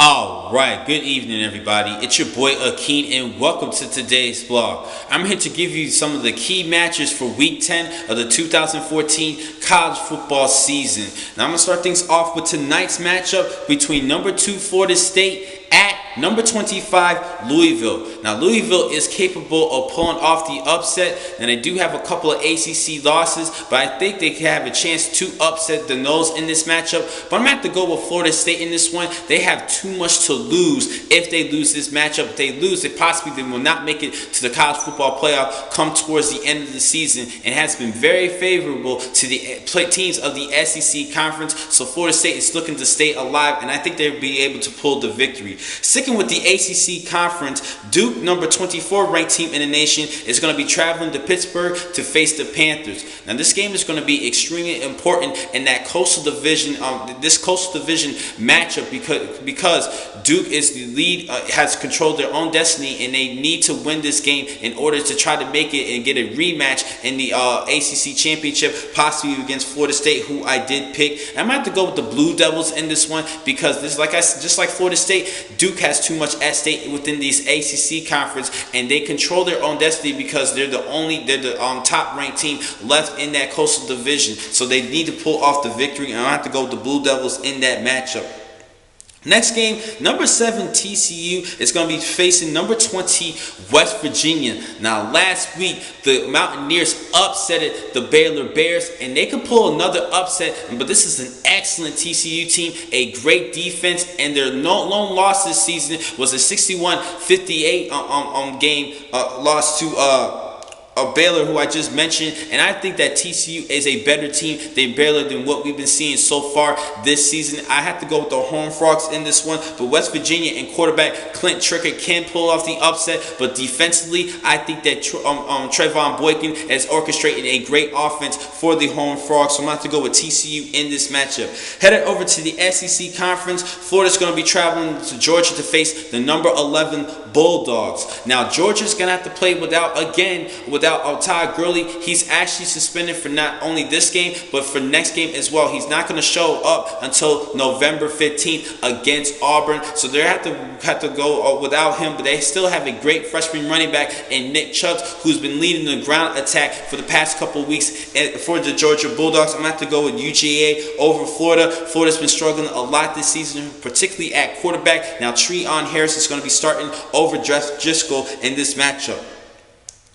Alright, good evening everybody. It's your boy Akeen and welcome to today's vlog. I'm here to give you some of the key matches for week 10 of the 2014 college football season. Now I'm going to start things off with tonight's matchup between number 2 Florida State at number 25 Louisville. Now Louisville is capable of pulling off the upset, and they do have a couple of ACC losses, but I think they can have a chance to upset the nose in this matchup. But I'm going to have to go with Florida State in this one. They have too much to lose if they lose this matchup. If they lose, they possibly will not make it to the college football playoff come towards the end of the season, and has been very favorable to the teams of the SEC conference. So Florida State is looking to stay alive, and I think they'll be able to pull the victory. Sticking with the ACC conference, Duke, number 24 ranked team in the nation, is going to be traveling to Pittsburgh to face the Panthers. Now this game is going to be extremely important in that coastal division, this coastal division matchup, because Duke is the lead, has controlled their own destiny, and they need to win this game in order to try to make it and get a rematch in the ACC championship, possibly against Florida State, who I did pick. I'm going to have to go with the Blue Devils in this one, because this, just like Florida State, Duke has too much at stake within these ACC conference, and they control their own destiny because they're the top ranked team left in that coastal division. So they need to pull off the victory, and I have to go with the Blue Devils in that matchup. Next game, number 7 TCU is going to be facing number 20 West Virginia. Now last week the Mountaineers upsetted the Baylor Bears, and they can pull another upset, but this is an excellent TCU team, a great defense, and their lone loss this season was a 61-58 game loss to Baylor, who I just mentioned. And I think that TCU is a better team than Baylor than what we've been seeing so far this season. I have to go with the Horned Frogs in this one, but West Virginia and quarterback Clint Trickett can pull off the upset, but defensively I think that Trevon Boykin has orchestrated a great offense for the Horned Frogs, so I'm going to have to go with TCU in this matchup. Headed over to the SEC Conference, Florida's going to be traveling to Georgia to face the number 11 Bulldogs. Now Georgia's going to have to play without Todd Gurley. He's actually suspended for not only this game, but for next game as well. He's not going to show up until November 15th against Auburn, so they have to go without him. But they still have a great freshman running back in Nick Chubb, who's been leading the ground attack for the past couple of weeks for the Georgia Bulldogs. I'm going to have to go with UGA over Florida. Florida's been struggling a lot this season, particularly at quarterback. Now Treon Harris is going to be starting over Driscoll in this matchup.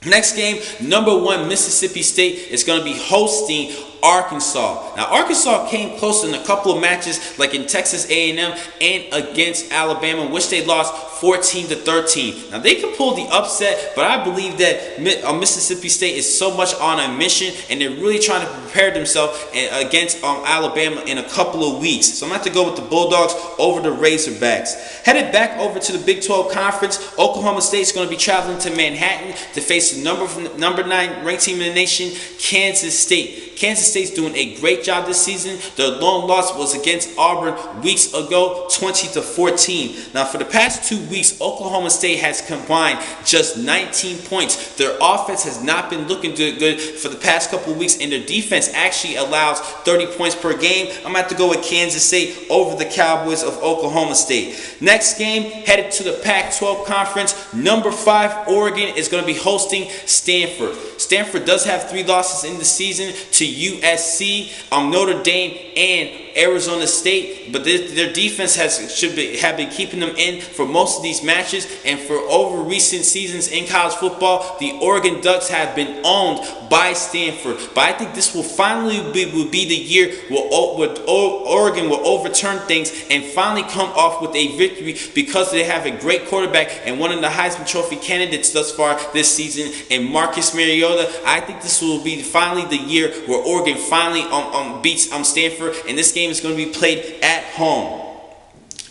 Next game, number 1 Mississippi State is going to be hosting Arkansas. Now Arkansas came close in a couple of matches, like in Texas A&M and against Alabama, which they lost 14-13. Now they can pull the upset, but I believe that Mississippi State is so much on a mission, and they're really trying to prepare themselves against Alabama in a couple of weeks. So I'm going to have to go with the Bulldogs over the Razorbacks. Headed back over to the Big 12 Conference, Oklahoma State is going to be traveling to Manhattan to face the number 9 ranked team in the nation, Kansas State. Kansas State's doing a great job this season. Their lone loss was against Auburn weeks ago, 20-14. Now for the past 2 weeks, Oklahoma State has combined just 19 points. Their offense has not been looking good for the past couple of weeks, and their defense actually allows 30 points per game. I'm going to have to go with Kansas State over the Cowboys of Oklahoma State. Next game, headed to the Pac-12 Conference, number 5 Oregon is going to be hosting Stanford. Stanford does have 3 losses in the season to USC, Notre Dame, and Arizona State, but their defense have been keeping them in for most of these matches. And for over recent seasons in college football, the Oregon Ducks have been owned by Stanford. But I think this will finally be the year where Oregon will overturn things and finally come off with a victory, because they have a great quarterback and one of the Heisman Trophy candidates thus far this season in Marcus Mariota. I think this will be finally the year where Oregon finally beats Stanford, and this game is going to be played at home.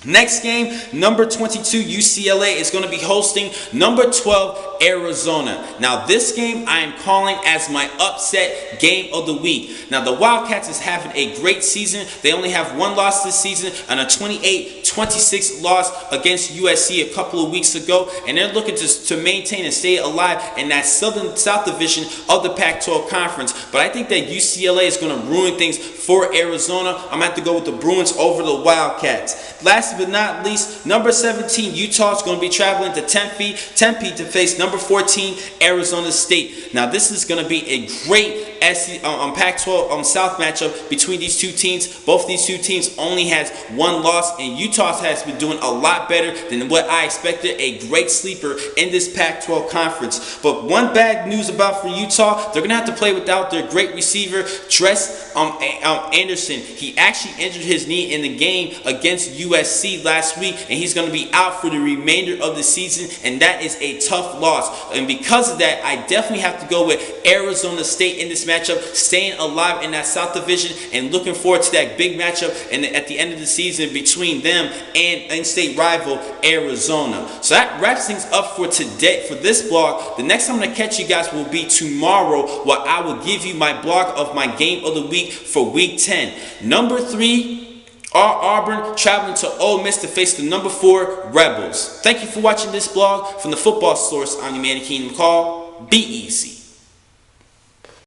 Next game, number 22 UCLA is going to be hosting number 12 Arizona. Now this game I am calling as my upset game of the week. Now the Wildcats is having a great season. They only have 1 loss this season and a 28-26 loss against USC a couple of weeks ago, and they're looking to maintain and stay alive in that South Division of the Pac-12 Conference. But I think that UCLA is going to ruin things for Arizona. I'm going to have to go with the Bruins over the Wildcats. Last last but not least, number 17, Utah is going to be traveling to Tempe to face number 14, Arizona State. Now, this is going to be a great Pac-12 South matchup between these two teams. Both these two teams only has one loss, and Utah has been doing a lot better than what I expected. A great sleeper in this Pac-12 conference. But one bad news about for Utah, they're going to have to play without their great receiver, Tress Anderson. He actually injured his knee in the game against USC last week, and he's going to be out for the remainder of the season, and that is a tough loss. And because of that, I definitely have to go with Arizona State in this matchup, staying alive in that South Division, and looking forward to that big matchup at the end of the season between them and in-state rival Arizona. So that wraps things up for today, for this blog. The next time I'm going to catch you guys will be tomorrow, where I will give you my blog of my game of the week for week 10. Number 3, Auburn traveling to Ole Miss to face the number 4 Rebels. Thank you for watching this blog from the Football Source. I'm your man, Kingdom Call. Be easy.